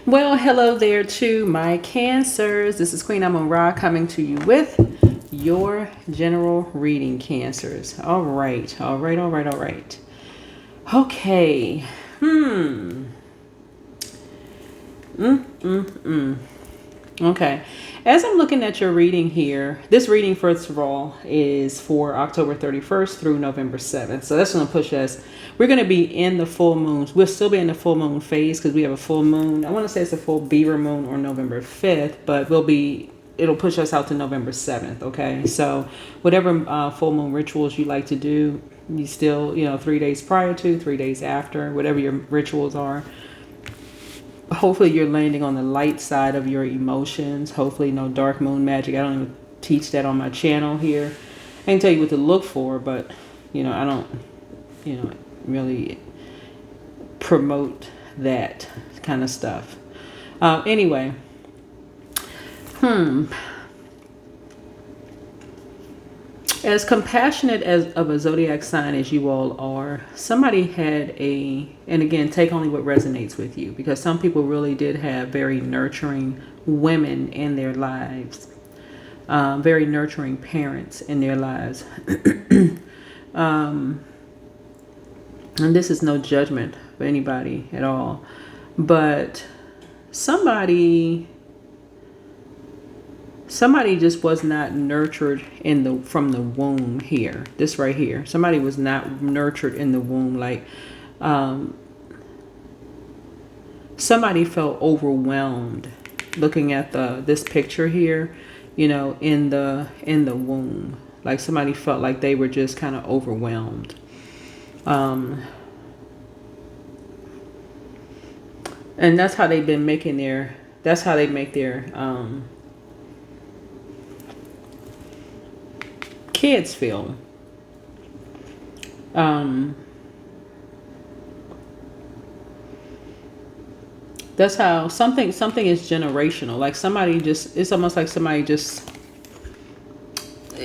Well, hello there to my Cancers. This is Queen Amon Ra coming to you with your general reading, Cancers. All right, all right, all right, all right. Okay. Okay. As I'm looking at your reading here, this reading, first of all, is for October 31st through November 7th. So that's going to push us. We're going to be in the full moons. We'll still be in the full moon phase because we have a full moon. I want to say it's a full Beaver moon or November 5th, but it'll push us out to November 7th. Okay. So whatever full moon rituals you like to do, you still, 3 days prior to, 3 days after, whatever your rituals are. Hopefully you're landing on the light side of your emotions. Hopefully no dark moon magic. I don't even teach that on my channel here. I can tell you what to look for, but I don't really promote that kind of stuff. Anyway. As compassionate of a zodiac sign as you all are, somebody had and again, take only what resonates with you, because some people really did have very nurturing women in their lives, very nurturing parents in their lives. And this is no judgment for anybody at all, but somebody just was not nurtured from the womb here. This right here. Somebody was not nurtured in the womb. Like somebody felt overwhelmed looking at this picture here, in the womb. Like somebody felt like they were just kind of overwhelmed. And that's how they've been making that's how they make their kids feel. That's how something is generational. Like it's almost like somebody just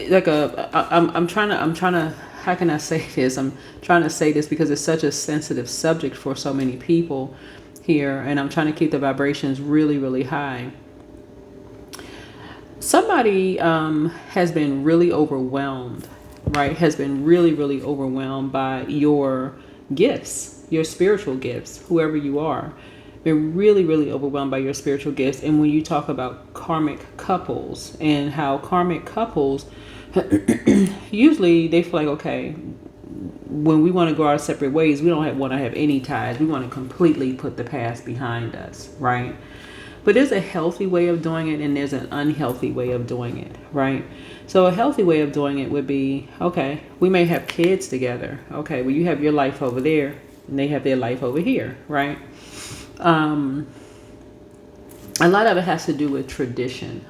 like I'm trying to, how can I say this? I'm trying to say this because it's such a sensitive subject for so many people here, and I'm trying to keep the vibrations really, really high. Somebody has been really overwhelmed, right? Has been really, really overwhelmed by your gifts, your spiritual gifts, whoever you are. Been really, really overwhelmed by your spiritual gifts. And when you talk about karmic couples and how karmic couples, usually they feel like, okay, when we want to go our separate ways, we don't want to have any ties. We want to completely put the past behind us, right? But there's a healthy way of doing it and there's an unhealthy way of doing it, right? So a healthy way of doing it would be, okay, we may have kids together. Okay, well, you have your life over there and they have their life over here, right? A lot of it has to do with tradition.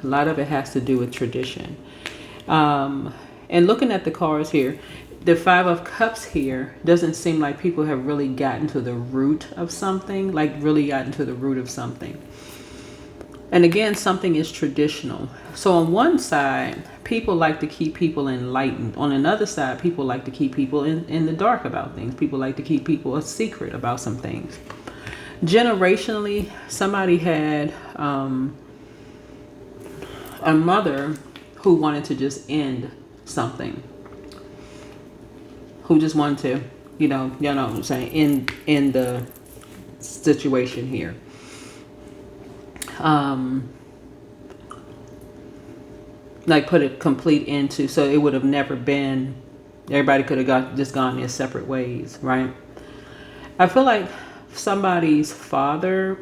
And looking at the cards here, the Five of Cups here doesn't seem like people have really gotten to the root of something, And again, something is traditional. So on one side, people like to keep people enlightened. On another side, people like to keep people in the dark about things. People like to keep people a secret about some things. Generationally, somebody had a mother who wanted to just end something. Who just wanted to, you know what I'm saying, end the situation here. Like put a complete end to, so it would have never been, everybody could have gone their separate ways, right? I feel like somebody's father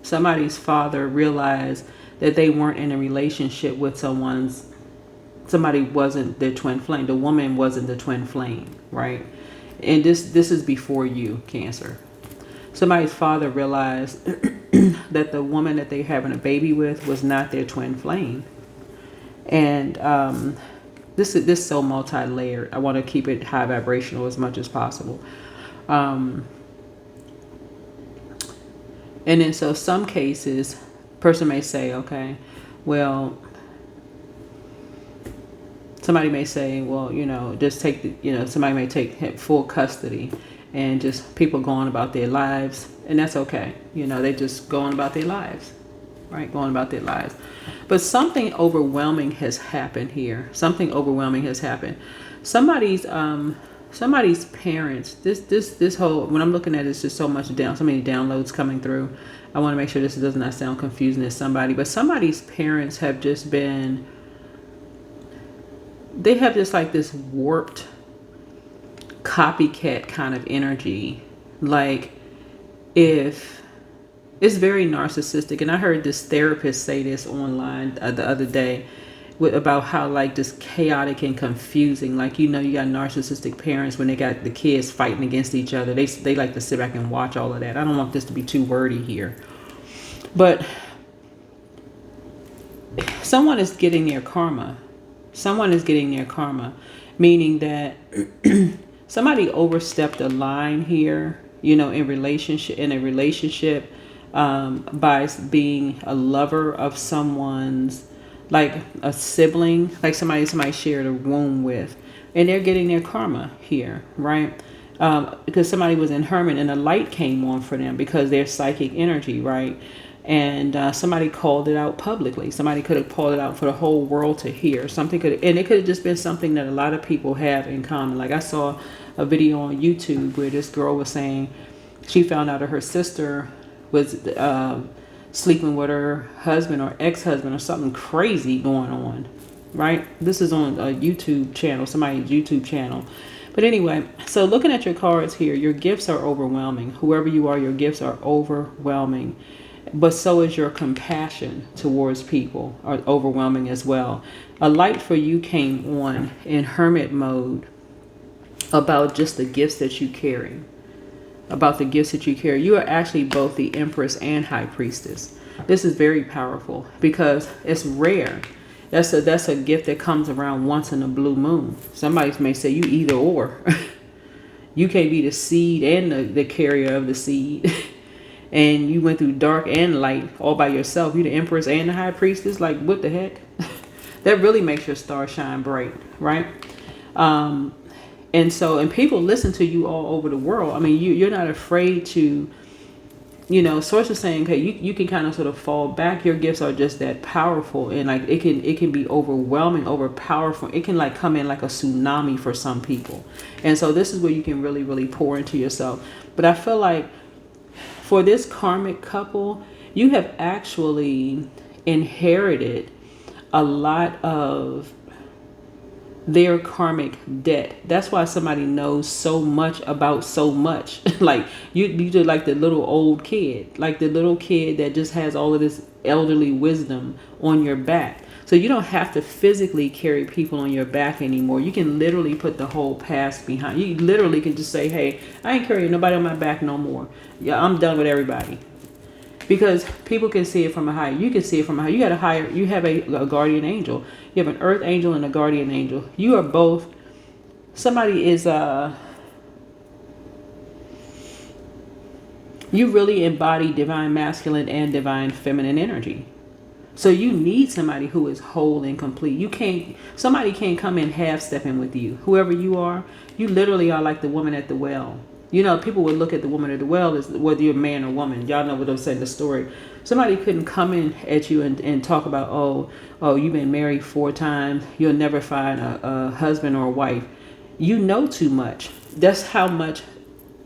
realized that they weren't in a relationship with somebody wasn't their twin flame. The woman wasn't the twin flame, right? And this is before you, Cancer. Somebody's father realized that the woman that they're having a baby with was not their twin flame. And this is so multi-layered. I want to keep it high vibrational as much as possible. And then so some cases, person may say, okay, well, somebody may say, well, just take somebody may take full custody. and just people going about their lives, and that's okay. You know, they just going about their lives, right? Going about their lives. But something overwhelming has happened here. Something overwhelming has happened. Somebody's parents. This whole, when I'm looking at it, it's just so many downloads coming through. I want to make sure this does not sound confusing to somebody, but somebody's parents have just been, they have just like this warped copycat kind of energy. Like, if it's very narcissistic, and I heard this therapist say this online the other day about how like just chaotic and confusing. Like, you know, you got narcissistic parents when they got the kids fighting against each other. They like to sit back and watch all of that. I don't want this to be too wordy here, but someone is getting their karma. Someone is getting their karma, meaning that somebody overstepped a line here, you know, in a relationship, by being a lover of someone's, like a sibling, like somebody shared a womb with, and they're getting their karma here, right? Because somebody was in Hermit and a light came on for them because they're psychic energy, right? And somebody called it out publicly. Somebody could have called it out for the whole world to hear. And it could have just been something that a lot of people have in common. Like, I saw a video on YouTube where this girl was saying she found out that her sister was sleeping with her husband or ex-husband or something crazy going on, right? This is on a YouTube channel, somebody's YouTube channel. But anyway, so looking at your cards here, your gifts are overwhelming. Whoever you are, your gifts are overwhelming. But so is your compassion towards people are overwhelming as well. A light for you came on in Hermit mode about just the gifts that you carry. About the gifts that you carry. You are actually both the Empress and High Priestess. This is very powerful because it's rare. That's a gift that comes around once in a blue moon. Somebody may say you either or. You can't be the seed and the carrier of the seed. And you went through dark and light all by yourself. You the Empress and the High Priestess. Like, what the heck? That really makes your star shine bright, right? And people listen to you all over the world. I mean, you're not afraid to, you know, Source is saying, okay, you can kind of sort of fall back. Your gifts are just that powerful, and like it can be overwhelming, overpowerful. It can like come in like a tsunami for some people. And so this is where you can really, really pour into yourself. But I feel like for this karmic couple, you have actually inherited a lot of their karmic debt. That's why somebody knows so much about so much. Like you do, like the little old kid, like the little kid that just has all of this elderly wisdom on your back. So you don't have to physically carry people on your back anymore. You can literally put the whole past behind. You literally can just say, hey, I ain't carrying nobody on my back no more. Yeah, I'm done with everybody. Because people can see it from a higher. You can see it from a higher. You have a guardian angel. You have an earth angel and a guardian angel. You are both. Somebody is you really embody divine masculine and divine feminine energy. So you need somebody who is whole and complete. Somebody can't come in half stepping with you. Whoever you are, you literally are like the woman at the well. You know, people would look at the woman at the well as whether you're a man or woman. Y'all know what I'm saying, the story. Somebody couldn't come in at you and talk about, oh, you've been married 4 times. You'll never find a husband or a wife. You know too much. That's how much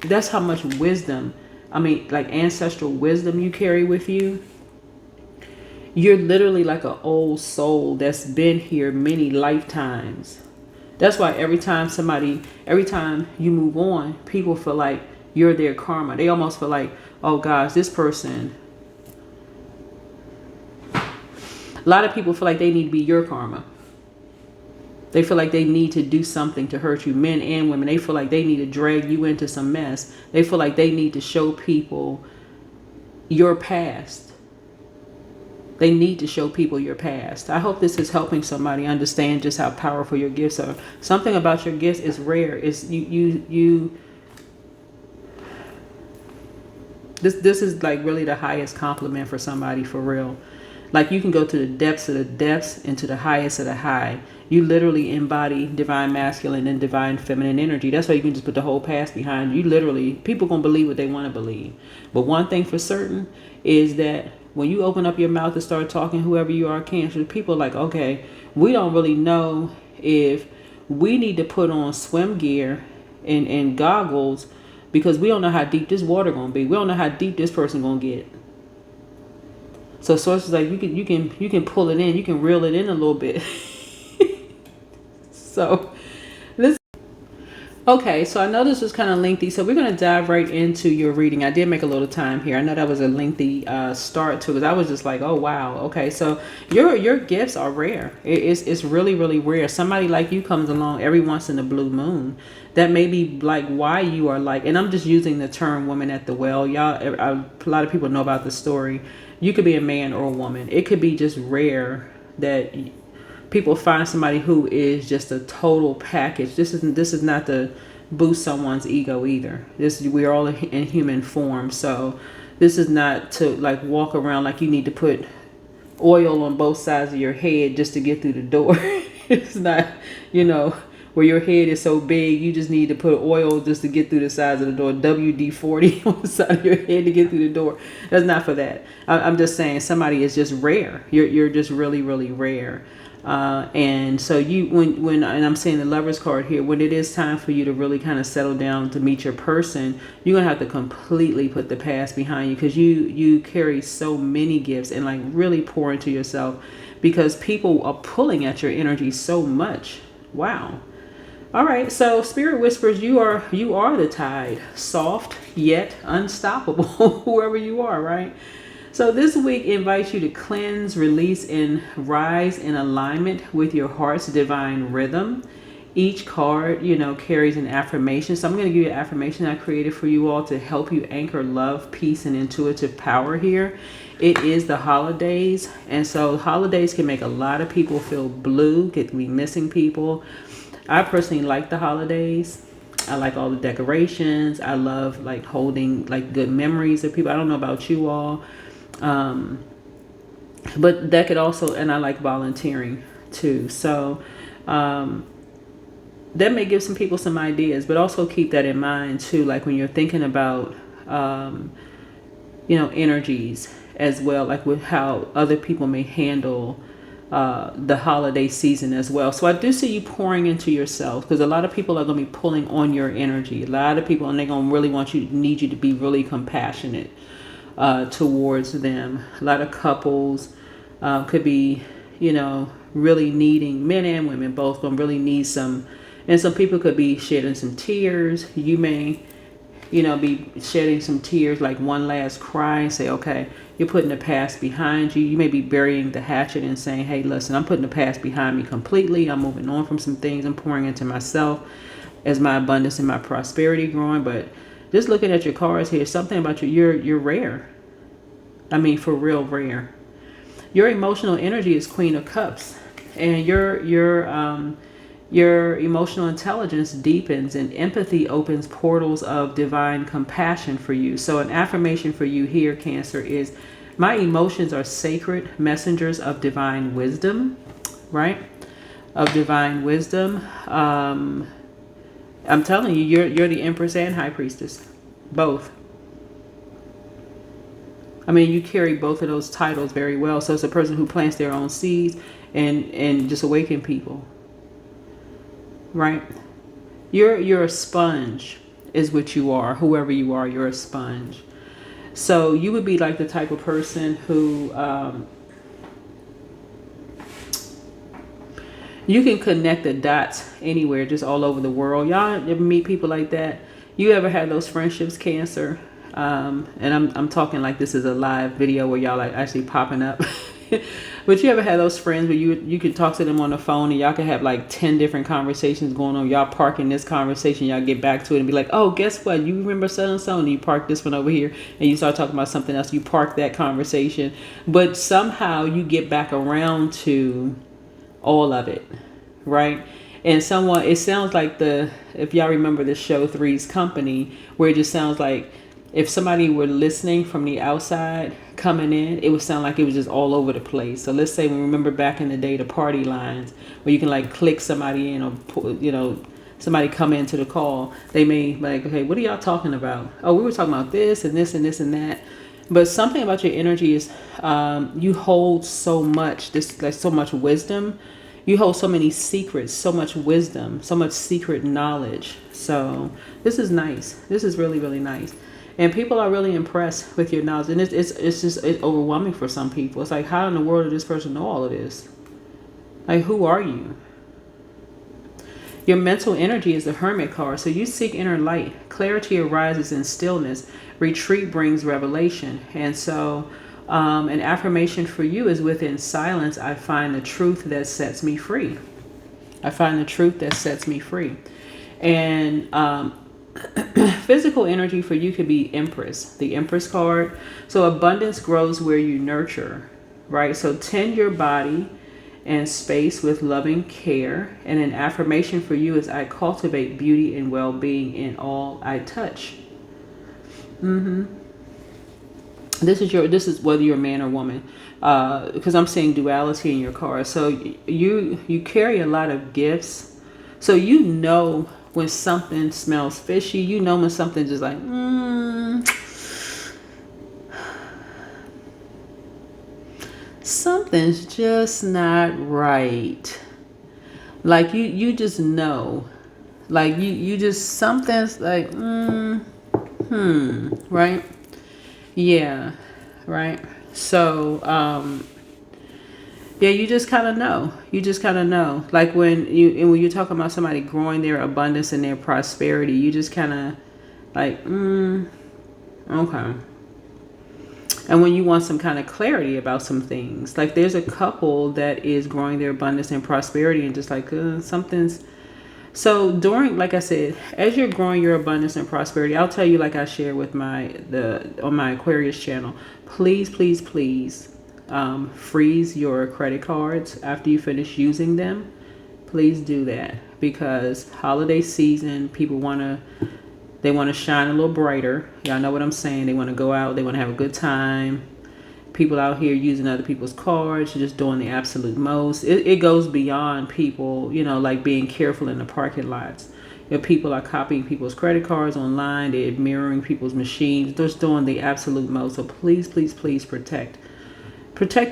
wisdom, I mean, like ancestral wisdom you carry with you. You're literally like an old soul that's been here many lifetimes. That's why every time you move on, people feel like you're their karma. They almost feel like, oh gosh, this person. A lot of people feel like they need to be your karma. They feel like they need to do something to hurt you, men and women. They feel like they need to drag you into some mess. They feel like they need to show people your past. They need to show people your past. I hope this is helping somebody understand just how powerful your gifts are. Something about your gifts is rare. It's this is like really the highest compliment for somebody, for real. Like you can go to the depths of the depths and to the highest of the high. You literally embody divine masculine and divine feminine energy. That's why you can just put the whole past behind you. Literally, people gonna believe what they want to believe. But one thing for certain is that when you open up your mouth and start talking, whoever you are, Cancer, people are like, okay, we don't really know if we need to put on swim gear and goggles because we don't know how deep this water gonna be. We don't know how deep this person gonna get. So sources like you can pull it in, you can reel it in a little bit. So this okay, so I know this was kind of lengthy, so we're going to dive right into your reading. I did make a little time here. I know that was a lengthy start to it. I was just like, oh wow, okay. So your gifts are rare. It's really, really rare. Somebody like you comes along every once in a blue moon. That may be like why you are like, and I'm just using the term woman at the well. Y'all, a lot of people know about the story. You could be a man or a woman. It could be just rare that people find somebody who is just a total package. This is not to boost someone's ego either. We're all in human form, so this is not to like walk around like you need to put oil on both sides of your head just to get through the door. It's not, where your head is so big you just need to put oil just to get through the sides of the door. WD-40 on the side of your head to get through the door. That's not for that. I'm just saying somebody is just rare. You're just really, really rare. And so when I'm saying the Lover's card here, when it is time for you to really kind of settle down to meet your person, you're gonna have to completely put the past behind you, because you carry so many gifts, and like really pour into yourself, because people are pulling at your energy so much. Wow. All right, so Spirit whispers, you are the tide, soft yet unstoppable, whoever you are, right? So this week invites you to cleanse, release, and rise in alignment with your heart's divine rhythm. Each card, carries an affirmation. So I'm going to give you an affirmation I created for you all to help you anchor love, peace, and intuitive power here. It is the holidays, and so holidays can make a lot of people feel blue, get me missing people. I personally like the holidays. I like all the decorations. I love like holding like good memories of people. I don't know about you all. But that could also, and I like volunteering too. So, that may give some people some ideas, but also keep that in mind too. Like when you're thinking about, energies as well, like with how other people may handle, the holiday season as well. So I do see you pouring into yourself, because a lot of people are going to be pulling on your energy. A lot of people, and they're going to really need you to be really compassionate towards them. A lot of couples could be, really needing, men and women both gonna really need some, and some people could be shedding some tears. You may, be shedding some tears, like one last cry, and say, okay, you're putting the past behind you. You may be burying the hatchet and saying, hey, listen, I'm putting the past behind me completely. I'm moving on from some things. I'm pouring into myself as my abundance and my prosperity growing. But just looking at your cards here, something about you, you're rare. I mean, for real rare. Your emotional energy is Queen of Cups, and your emotional intelligence deepens, and empathy opens portals of divine compassion for you. So an affirmation for you here, Cancer, is my emotions are sacred messengers of divine wisdom, right? Of divine wisdom. I'm telling you, you're the Empress and High Priestess, both. I mean, you carry both of those titles very well. So it's a person who plants their own seeds and just awaken people, right? You're a sponge is what you are. Whoever you are, you're a sponge. So you would be like the type of person who you can connect the dots anywhere, just all over the world. Y'all ever meet people like that? You ever had those friendships, Cancer? And I'm talking like this is a live video where y'all like actually popping up. But you ever had those friends where you could talk to them on the phone and y'all could have like 10 different conversations going on. Y'all parking this conversation, y'all get back to it and be like, oh, guess what? You remember so and so, and you park this one over here, and you start talking about something else. You park that conversation, but somehow you get back around to all of it, right? And it sounds like if y'all remember the show Three's Company, where it just sounds like if somebody were listening from the outside, coming in, it would sound like it was just all over the place. So let's say we remember back in the day, the party lines where you can like click somebody in or, somebody come into the call. They may like, okay, what are y'all talking about? Oh, we were talking about this and this and this and that. But something about your energy is you hold so much, like so much wisdom. You hold so many secrets, so much wisdom, so much secret knowledge. So this is nice. This is really, really nice. And people are really impressed with your knowledge. And it's overwhelming for some people. It's like, how in the world did this person know all of this? Like, who are you? Your mental energy is the Hermit card. So you seek inner light. Clarity arises in stillness. Retreat brings revelation. And so an affirmation for you is, within silence, I find the truth that sets me free. I find the truth that sets me free. And physical energy for you could be Empress, the Empress card. So abundance grows where you nurture, right? So tend your body and space with loving care. And an affirmation for you is, I cultivate beauty and well-being in all I touch. This is whether you're a man or woman, because I'm seeing duality in your card. So you carry a lot of gifts. So you know when something smells fishy. You know when something just like, something's just not right. Like you just know. Like you just, something's like, right? Yeah, right. So, yeah, you just kind of know. You just kind of know. Like when you're talking about somebody growing their abundance and their prosperity, you just kind of like, okay. And when you want some kind of clarity about some things, like there's a couple that is growing their abundance and prosperity and just like something's. So during, like I said, as you're growing your abundance and prosperity, I'll tell you, like I shared with on my Aquarius channel, please, please, please, freeze your credit cards after you finish using them. Please do that, because holiday season, people they want to shine a little brighter. Y'all know what I'm saying. They want to go out. They want to have a good time. People out here using other people's cards, just doing the absolute most. It goes beyond people, like being careful in the parking lots. If people are copying people's credit cards online, they're mirroring people's machines, they're just doing the absolute most. So please, please, please protect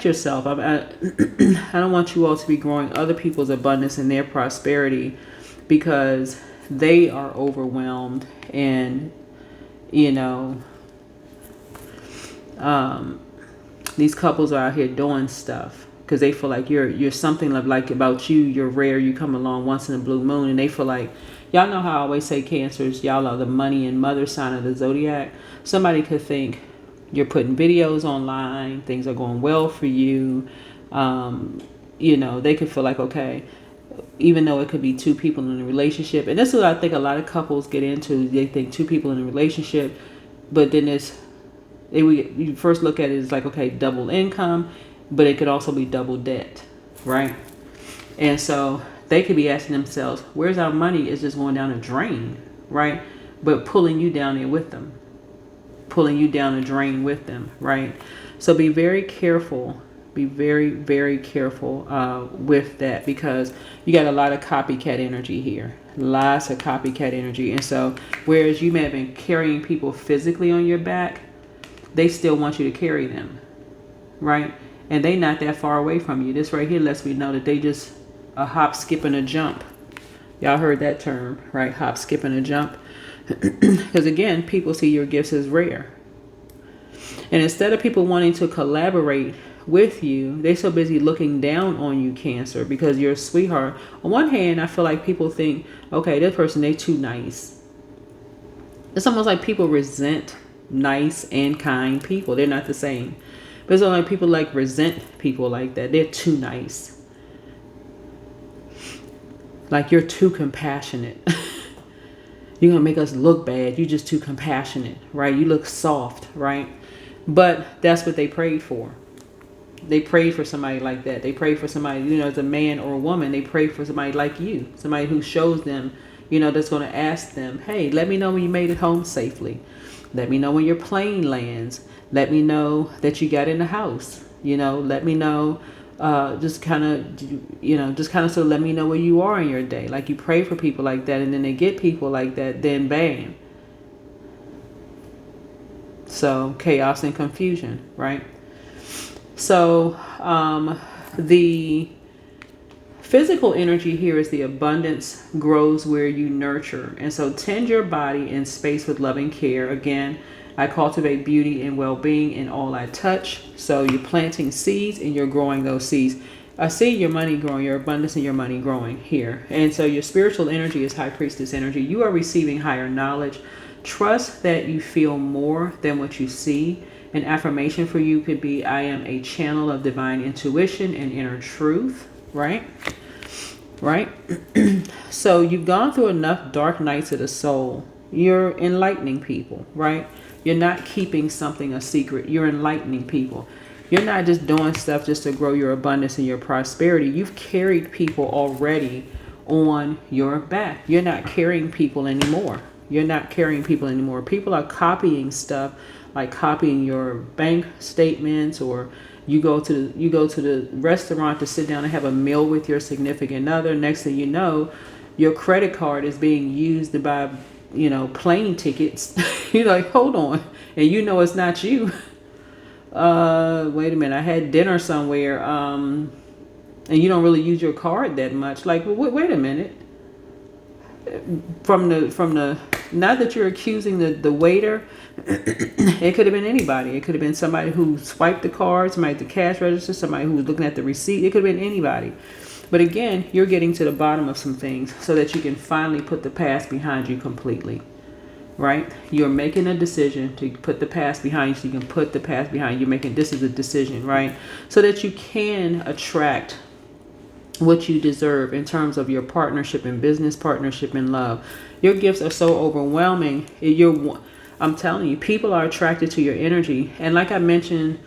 yourself. I don't want you all to be growing other people's abundance and their prosperity because they are overwhelmed and, these couples are out here doing stuff because they feel like you're something like about you're rare. You come along once in a blue moon, and they feel like, y'all know how I always say Cancers, y'all are the money and mother sign of the zodiac. Somebody could think you're putting videos online, things are going well for you. They could feel like, okay, even though it could be two people in a relationship, and this is what I think a lot of couples get into. They think two people in a relationship, but then you first look at it as like, okay, double income, but it could also be double debt, right? And so they could be asking themselves, where's our money? Is just going down a drain, right? But pulling you down there with them, pulling you down a drain with them, right? So be very careful. Be very, very careful with that, because you got a lot of copycat energy here. Lots of copycat energy. And so whereas you may have been carrying people physically on your back, they still want you to carry them, right? And they not that far away from you. This right here lets me know that they just a hop, skip, and a jump. Y'all heard that term, right? Hop, skip, and a jump. Because again, people see your gifts as rare. And instead of people wanting to collaborate with you, they're so busy looking down on you, Cancer, because you're a sweetheart. On one hand, I feel like people think, okay, this person, they too nice. It's almost like people resent nice and kind people. They're not the same. But it's only people like resent people like that. They're too nice. Like, you're too compassionate. You're gonna make us look bad. You're just too compassionate, right? You look soft, right? But that's what they prayed for. They prayed for somebody like that. They prayed for somebody, as a man or a woman, they prayed for somebody like you. Somebody who shows them, that's going to ask them, hey, let me know when you made it home safely. Let me know when your plane lands. Let me know that you got in the house. Let me know, just kind of, so let me know where you are in your day. Like, you pray for people like that, and then they get people like that, then bam. So chaos and confusion, right? So the physical energy here is the abundance grows where you nurture. And so tend your body and space with loving care. Again, I cultivate beauty and well-being in all I touch. So you're planting seeds and you're growing those seeds. I see your money growing, your abundance and your money growing here. And so your spiritual energy is high priestess energy. You are receiving higher knowledge. Trust that you feel more than what you see. An affirmation for you could be, I am a channel of divine intuition and inner truth, right? Right? So you've gone through enough dark nights of the soul. You're enlightening people, right? You're not keeping something a secret. You're enlightening people. You're not just doing stuff just to grow your abundance and your prosperity. You've carried people already on your back. You're not carrying people anymore. You're not carrying people anymore. People are copying stuff, like copying your bank statements, or you go to the restaurant to sit down and have a meal with your significant other. Next thing you know, your credit card is being used to buy, plane tickets. You're like, hold on, and it's not you. Wait a minute, I had dinner somewhere, and you don't really use your card that much. Like, wait a minute. From the not that you're accusing the waiter, it could have been anybody. It could have been somebody who swiped the card, somebody at the cash register, somebody who was looking at the receipt. It could have been anybody. But again, you're getting to the bottom of some things so that you can finally put the past behind you completely. Right? You're making a decision to put the past behind you so you can put the past behind you. This is a decision, right? So that you can attract what you deserve in terms of your partnership in business, partnership in love. Your gifts are so overwhelming. I'm telling you, people are attracted to your energy. And like I mentioned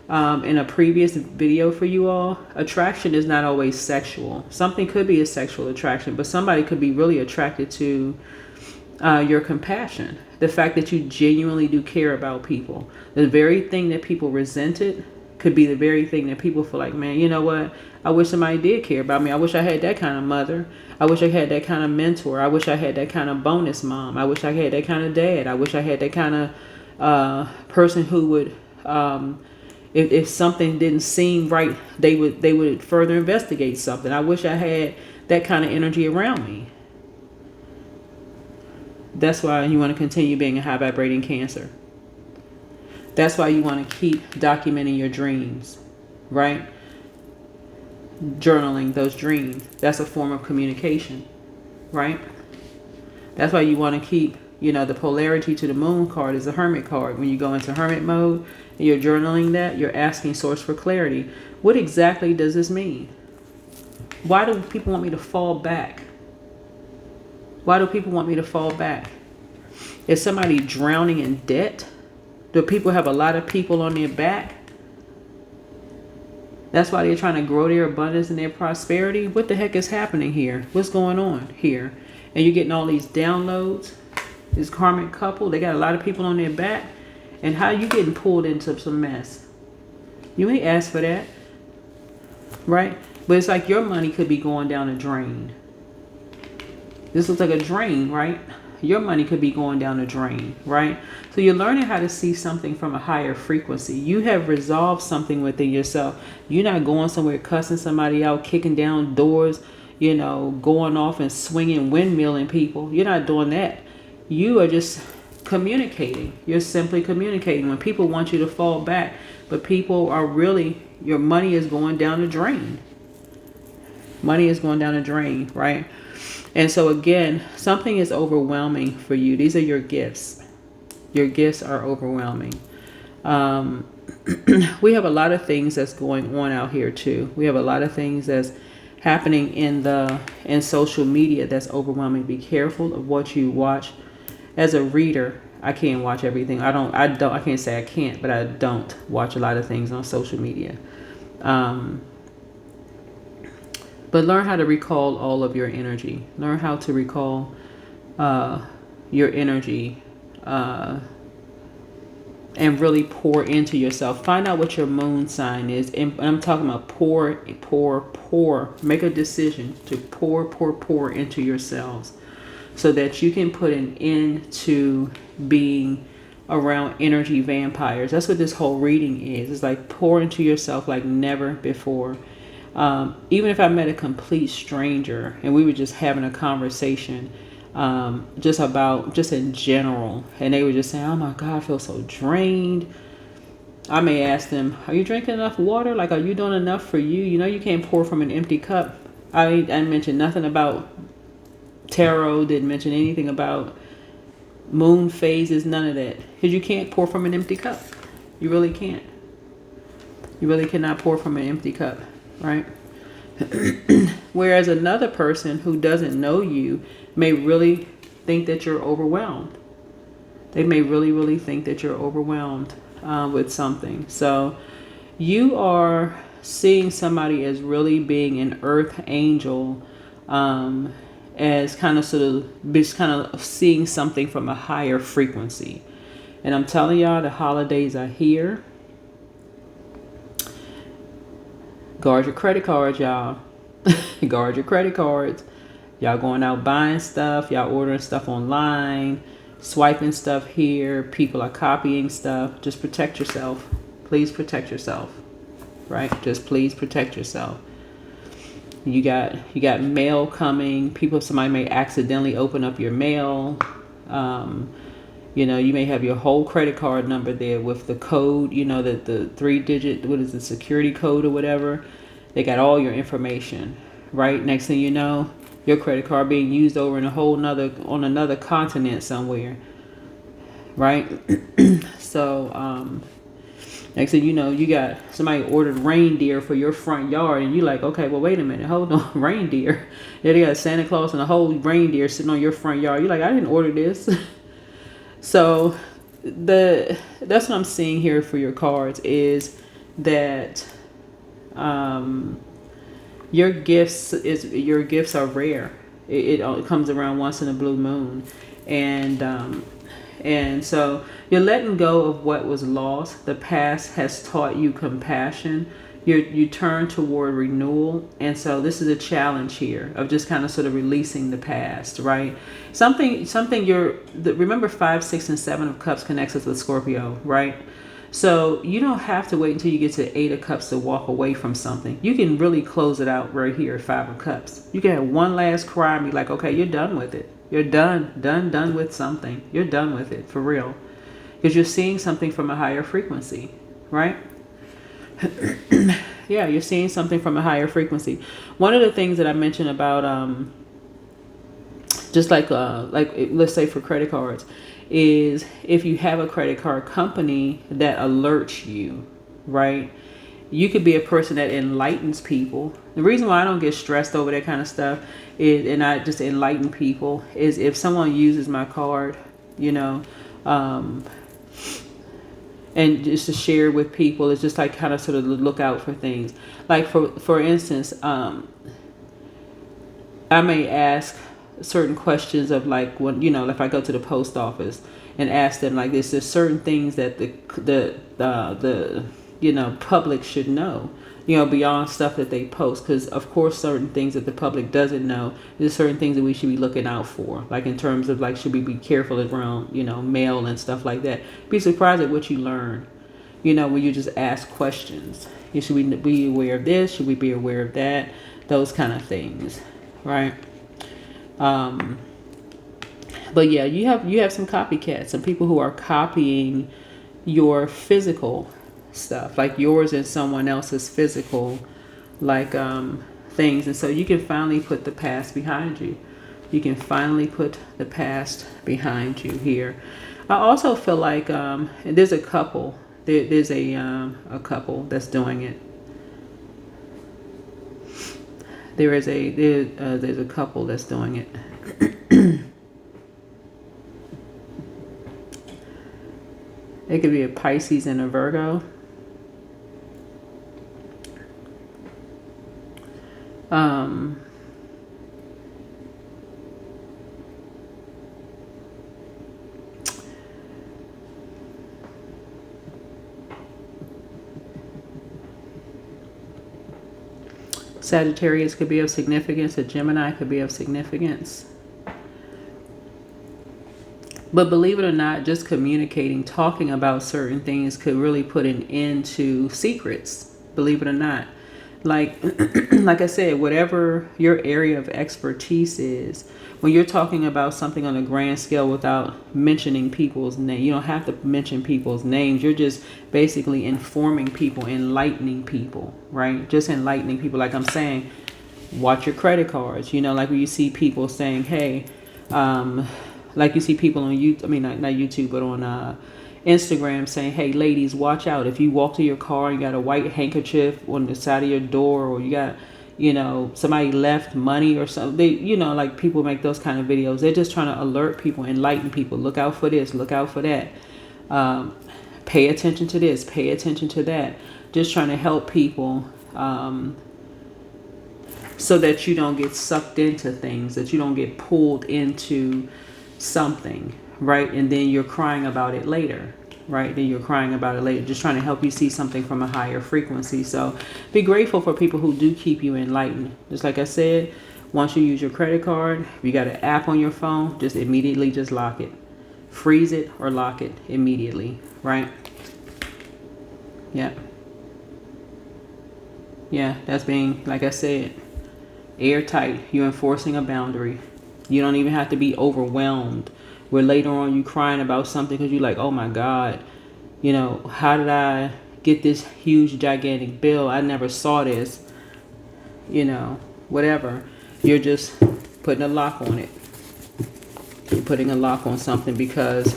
in a previous video for you all, attraction is not always sexual. Something could be a sexual attraction, but somebody could be really attracted to your compassion. The fact that you genuinely do care about people. The very thing that people resented could be the very thing that people feel like, man, you know what? I wish somebody did care about me. I wish I had that kind of mother. I wish I had that kind of mentor. I wish I had that kind of bonus mom. I wish I had that kind of dad. I wish I had that kind of person who would, if something didn't seem right, they would further investigate something. I wish I had that kind of energy around me. That's why you want to continue being a high vibrating Cancer. That's why you want to keep documenting your dreams, right? Journaling those dreams. That's a form of communication, right? That's why you want to keep, the polarity to the moon card is a hermit card. When you go into hermit mode and you're journaling that, you're asking source for clarity. What exactly does this mean? Why do people want me to fall back? Why do people want me to fall back? Is somebody drowning in debt? Do people have a lot of people on their back? That's why they're trying to grow their abundance and their prosperity. What the heck is happening here? What's going on here? And you're getting all these downloads. This karmic couple, they got a lot of people on their back. And how you getting pulled into some mess? You ain't asked for that, right? But it's like your money could be going down a drain. This looks like a drain, right? Your money could be going down the drain, right? So you're learning how to see something from a higher frequency. You have resolved something within yourself. You're not going somewhere cussing somebody out, kicking down doors, going off and swinging, windmilling people. You're not doing that. You are just communicating. You're simply communicating. When people want you to fall back, but people are really, your money is going down the drain. Money is going down the drain, right? And so again, something is overwhelming for you. These are your gifts. Your gifts are overwhelming. We have a lot of things that's going on out here too. We have a lot of things that's happening in social media that's overwhelming. Be careful of what you watch. As a reader, I can't watch everything. I can't say I can't, but I don't watch a lot of things on social media. But learn how to recall all of your energy. Learn how to recall your energy and really pour into yourself. Find out what your moon sign is. And I'm talking about pour. Make a decision to pour into yourselves so that you can put an end to being around energy vampires. That's what this whole reading is. It's like pour into yourself like never before. Even if I met a complete stranger and we were just having a conversation, just in general, and they were just saying, oh my God, I feel so drained. I may ask them, are you drinking enough water? Like, are you doing enough for you? You know, you can't pour from an empty cup. I mentioned nothing about tarot, didn't mention anything about moon phases, none of that. Because you can't pour from an empty cup. You really can't. You really cannot pour from an empty cup, right? Whereas another person who doesn't know you may really think that you're overwhelmed. They may really think that you're overwhelmed with something. So you are seeing somebody as really being an earth angel, as kind of seeing something from a higher frequency. And I'm telling y'all, the holidays are here. Guard your credit cards, y'all. Guard your credit cards. Y'all going out buying stuff. Y'all ordering stuff online. Swiping stuff here. People are copying stuff. Just protect yourself. Please protect yourself. Right? Just please protect yourself. You got mail coming. Somebody may accidentally open up your mail. You know, you may have your whole credit card number there with the code, you know, the 3-digit, what is the security code or whatever. They got all your information, right? Next thing you know, your credit card being used over in on another continent somewhere, right? So, next thing you know, you got somebody ordered reindeer for your front yard, and you like, okay, well, wait a minute, hold on, reindeer. Yeah, they got Santa Claus and a whole reindeer sitting on your front yard. You're like, I didn't order this. So that's what I'm seeing here for your cards is that your gifts are rare. It comes around once in a blue moon, and so you're letting go of what was lost. The past has taught you compassion. You turn toward renewal, and so this is a challenge here of just kind of sort of releasing the past, right? Remember 5, 6, and 7 of Cups connects us with Scorpio, right? So you don't have to wait until you get to 8 of Cups to walk away from something. You can really close it out right here at 5 of Cups. You can have one last cry and be like, okay, you're done with it. You're done with something. You're done with it for real, because you're seeing something from a higher frequency, right? Yeah, you're seeing something from a higher frequency. One of the things that I mentioned about just like let's say for credit cards is if you have a credit card company that alerts you, right? You could be a person that enlightens people. The reason why I don't get stressed over that kind of stuff is, and I just enlighten people, is if someone uses my card, you know, and just to share with people, it's just like kind of sort of look out for things. Like for instance, I may ask certain questions of like, when, you know, if I go to the post office and ask them like this, there's certain things that the you know, public should know, you know, beyond stuff that they post. Because of course certain things that the public doesn't know, there's certain things that we should be looking out for, like in terms of like, should we be careful around, you know, mail and stuff like that. Be surprised at what you learn, you know, when you just ask questions. Should we be aware of this? Should we be aware of that? Those kind of things, right? But yeah, you have some copycats, some people who are copying your physical stuff, like yours and someone else's physical, like things. And so you can finally put the past behind you. You can finally put the past behind you here. I also feel like there's a couple. There's a couple that's doing it. There's a couple that's doing it. It could be a Pisces and a Virgo. Sagittarius could be of significance. A Gemini could be of significance. But believe it or not, just communicating, talking about certain things could really put an end to secrets. Believe it or not. Like, like I said, whatever your area of expertise is, when you're talking about something on a grand scale without mentioning people's name, you don't have to mention people's names. You're just basically informing people, enlightening people, right? Just enlightening people. Like I'm saying, watch your credit cards. You know, like when you see people saying, hey, like you see people on YouTube, I mean, not YouTube, but on Instagram saying, hey, ladies, watch out. If you walk to your car, you got a white handkerchief on the side of your door, or you got, you know, somebody left money or something. They, you know, like people make those kind of videos. They're just trying to alert people, enlighten people. Look out for this, look out for that. Pay attention to this, pay attention to that. Just trying to help people so that you don't get sucked into things, that you don't get pulled into something, right? And then you're crying about it later, right? Then you're crying about it later, just trying to help you see something from a higher frequency. So be grateful for people who do keep you enlightened. Just like I said, once you use your credit card, if you got an app on your phone, just immediately just lock it. Freeze it or lock it immediately, right? Yeah. Yeah, that's being, like I said, airtight. You're enforcing a boundary. You don't even have to be overwhelmed where later on you crying about something because you're like, oh my God, you know, how did I get this huge, gigantic bill? I never saw this, you know, whatever. You're just putting a lock on it. You're putting a lock on something because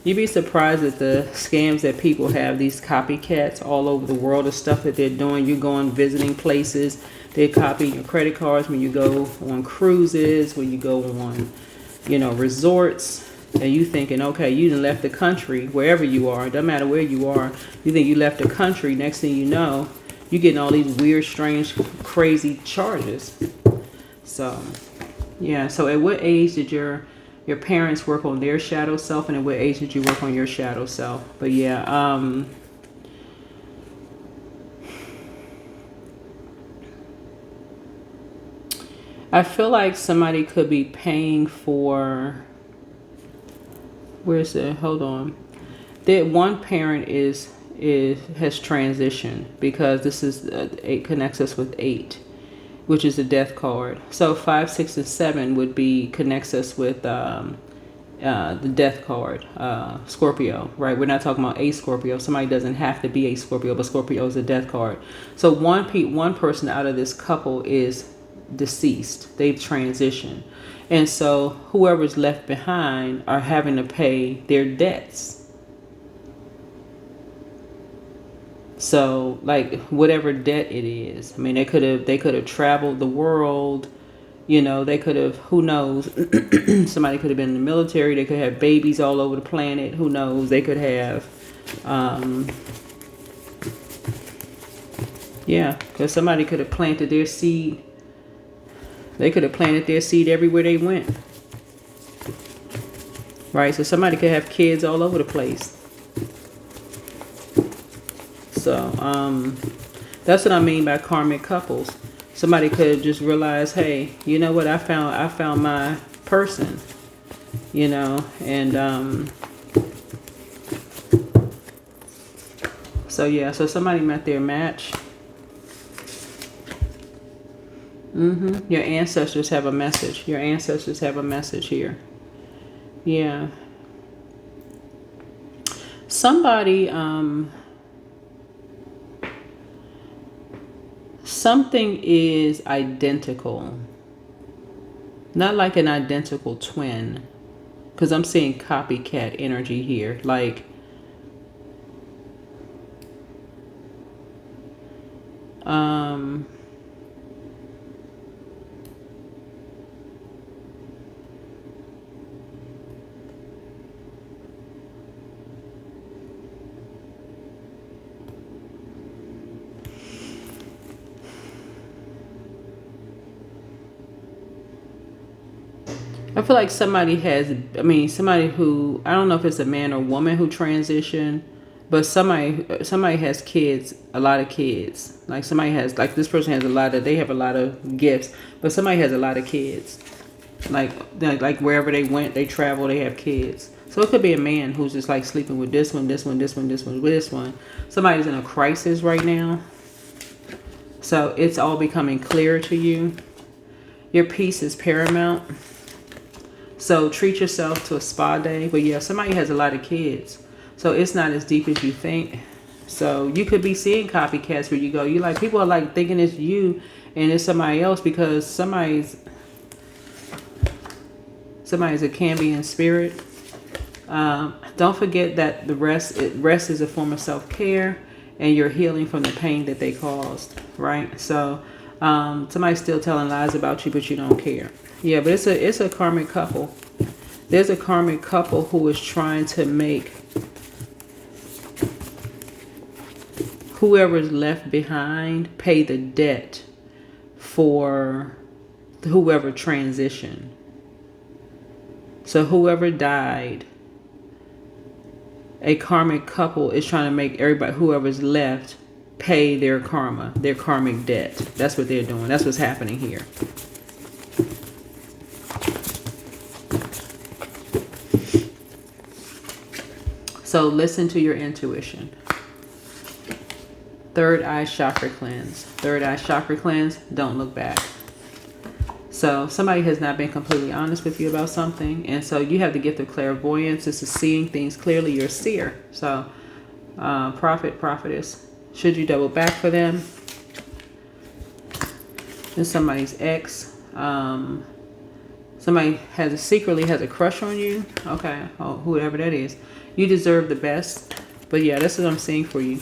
you'd be surprised at the scams that people have, these copycats all over the world of stuff that they're doing. You're going visiting places. They're copying your credit cards when you go on cruises, when you go on, you know, resorts, and you thinking, okay, you done left the country, wherever you are, it doesn't matter where you are, you think you left the country, next thing you know, you're getting all these weird, strange, crazy charges. So, yeah, so at what age did your parents work on their shadow self, and at what age did you work on your shadow self? But yeah, I feel like somebody could be paying for, where's it? Hold on. That one parent has transitioned, because this is 8 connects us with 8, which is the death card. So 5, 6, and 7 would be connects us with the death card, Scorpio, right? We're not talking about a Scorpio. Somebody doesn't have to be a Scorpio, but Scorpio is a death card. So one person out of this couple is deceased. They've transitioned, and so whoever's left behind are having to pay their debts. So like whatever debt it is, I mean, they could have traveled the world, you know, they could have, who knows, somebody could have been in the military, they could have babies all over the planet, who knows, they could have yeah, because somebody could have planted their seed. They could have planted their seed everywhere they went. Right? So somebody could have kids all over the place. So that's what I mean by karmic couples. Somebody could have just realized, hey, you know what, I found my person, you know, and so yeah, so somebody met their match. Your ancestors have a message. Your ancestors have a message here. Yeah. Somebody, something is identical. Not like an identical twin, because I'm seeing copycat energy here. Like, I feel like somebody has, I mean, somebody who, I don't know if it's a man or woman who transitioned, but somebody has kids, a lot of kids. Like somebody has, like this person has they have a lot of gifts, but somebody has a lot of kids. Like wherever they went, they travel, they have kids. So it could be a man who's just like sleeping with this one, this one, this one, this one, with this one. Somebody's in a crisis right now. So it's all becoming clearer to you. Your peace is paramount. So treat yourself to a spa day. But yeah, somebody has a lot of kids. So it's not as deep as you think. So you could be seeing copycats where you go. You like, people are like thinking it's you and it's somebody else, because somebody's a Cambian spirit. Don't forget that rest is a form of self-care, and you're healing from the pain that they caused, right? So somebody's still telling lies about you, but you don't care. Yeah, but it's a karmic couple. There's a karmic couple who is trying to make whoever's left behind pay the debt for whoever transitioned. So whoever died, a karmic couple is trying to make everybody, whoever's left, pay their karma, their karmic debt. That's what they're doing. That's what's happening here. So listen to your intuition. Third eye chakra cleanse. Third eye chakra cleanse. Don't look back. So somebody has not been completely honest with you about something. And so you have the gift of clairvoyance. This is seeing things clearly. You're a seer. So prophet, prophetess. Should you double back for them? And somebody's ex. Somebody secretly has a crush on you. Okay. Oh, whoever that is. You deserve the best. But yeah, this is what I'm seeing for you.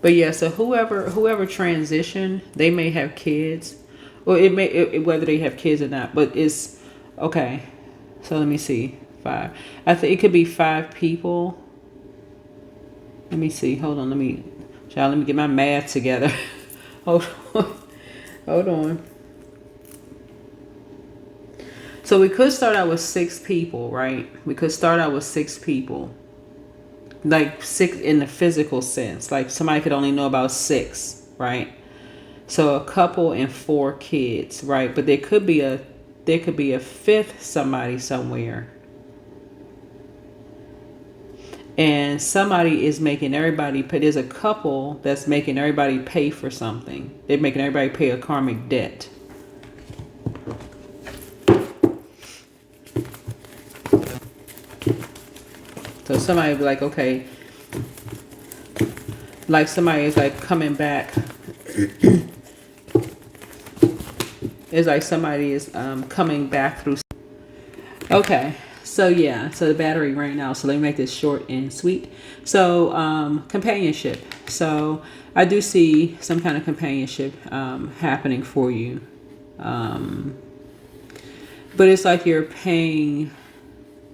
But yeah, so whoever transitioned, they may have kids, or whether they have kids or not. But it's okay. So let me see, 5. I think it could be 5 people. Let me see. Hold on. Let me get my math together. Hold on. So we could start out with 6 people, right? We could start out with 6 people. Like 6 in the physical sense. Like somebody could only know about 6, right? So a couple and 4 kids, right? But there could be a 5th somebody somewhere. And somebody is making everybody pay. There's a couple that's making everybody pay for something. They're making everybody pay a karmic debt. So somebody be like, okay, like somebody is like coming back. It's like somebody is coming back through. Okay, so yeah, so the battery ran out. So let me make this short and sweet. So companionship. So I do see some kind of companionship happening for you. But it's like you're paying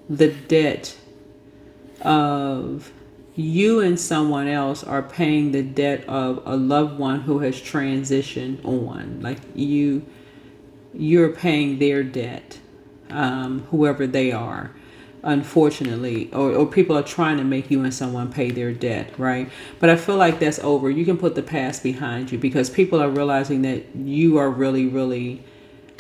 the debt of you, and someone else are paying the debt of a loved one who has transitioned on. Like you're paying their debt, whoever they are, unfortunately, or people are trying to make you and someone pay their debt, right? But I feel like that's over. You can put the past behind you, because people are realizing that you are really, really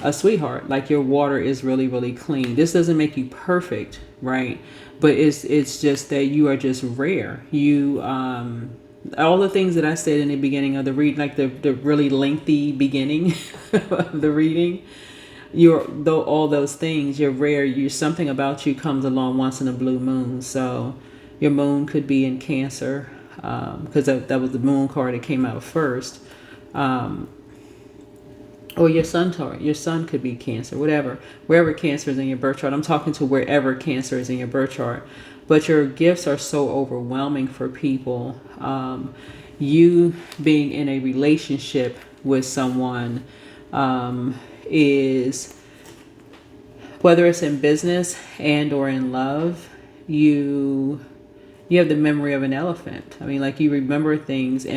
a sweetheart. Like your water is really, really clean. This doesn't make you perfect, right? But it's just that you are just rare. You all the things that I said in the beginning of the read, like the really lengthy beginning of the reading, all those things, you're rare. Something about you comes along once in a blue moon. So your moon could be in Cancer, because that was the moon card that came out first. Or your sun could be Cancer, wherever Cancer is in your birth chart. I'm talking to wherever Cancer is in your birth chart. But your gifts are so overwhelming for people. You being in a relationship with someone is, whether it's in business and or in love, you have the memory of an elephant. I mean, like you remember things,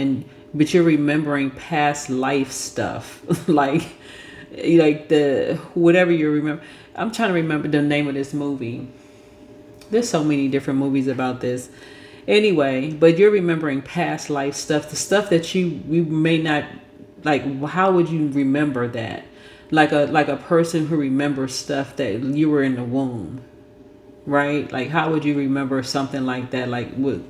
but you're remembering past life stuff, like the whatever you remember. I'm trying to remember the name of this movie. There's so many different movies about this. Anyway, but you're remembering past life stuff, the stuff that you may not like. How would you remember that? Like a person who remembers stuff that you were in the womb, right? Like how would you remember something like that? Like what?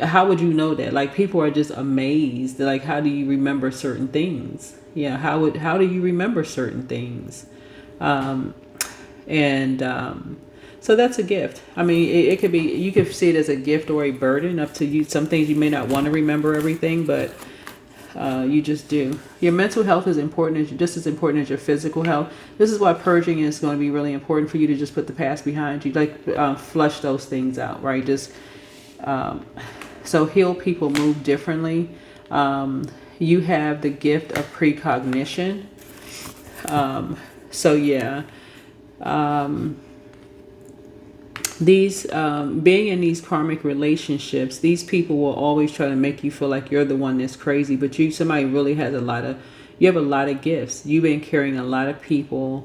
How would you know that? Like people are just amazed. Like how do you remember certain things? Yeah, how do you remember certain things? And so that's a gift. I mean, it could be, you could see it as a gift or a burden, up to you. Some things you may not want to remember everything, but you just do. Your mental health is important, just as important as your physical health. This is why purging is going to be really important for you, to just put the past behind you, like flush those things out, right? Just so healed people move differently. You have the gift of precognition. So yeah. These being in these karmic relationships, these people will always try to make you feel like you're the one that's crazy, but somebody really has you have a lot of gifts. You've been carrying a lot of people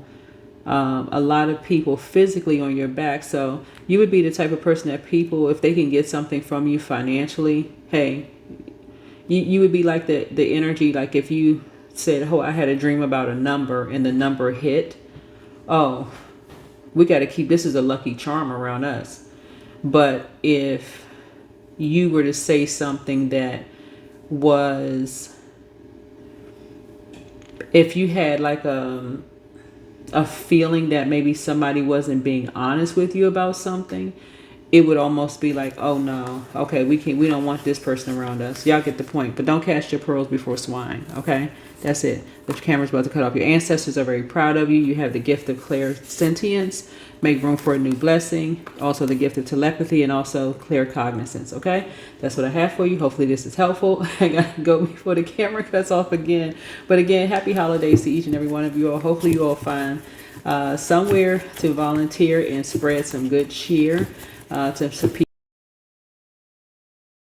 physically on your back. So you would be the type of person that people, if they can get something from you financially, hey, you would be like the energy. Like if you said, oh, I had a dream about a number and the number hit, oh, we got to keep, this is a lucky charm around us. But if you were to say something that was, if you had like a feeling that maybe somebody wasn't being honest with you about something, it would almost be like, oh no, okay, we don't want this person around us. Y'all get the point. But don't cast your pearls before swine, okay? That's it. The camera's about to cut off. Your ancestors are very proud of you. You have the gift of clairsentience. Make room for a new blessing. Also the gift of telepathy and also claircognizance, okay? That's what I have for you. Hopefully this is helpful. I got to go before the camera cuts off again. But again, happy holidays to each and every one of you all. Hopefully you all find somewhere to volunteer and spread some good cheer to some people.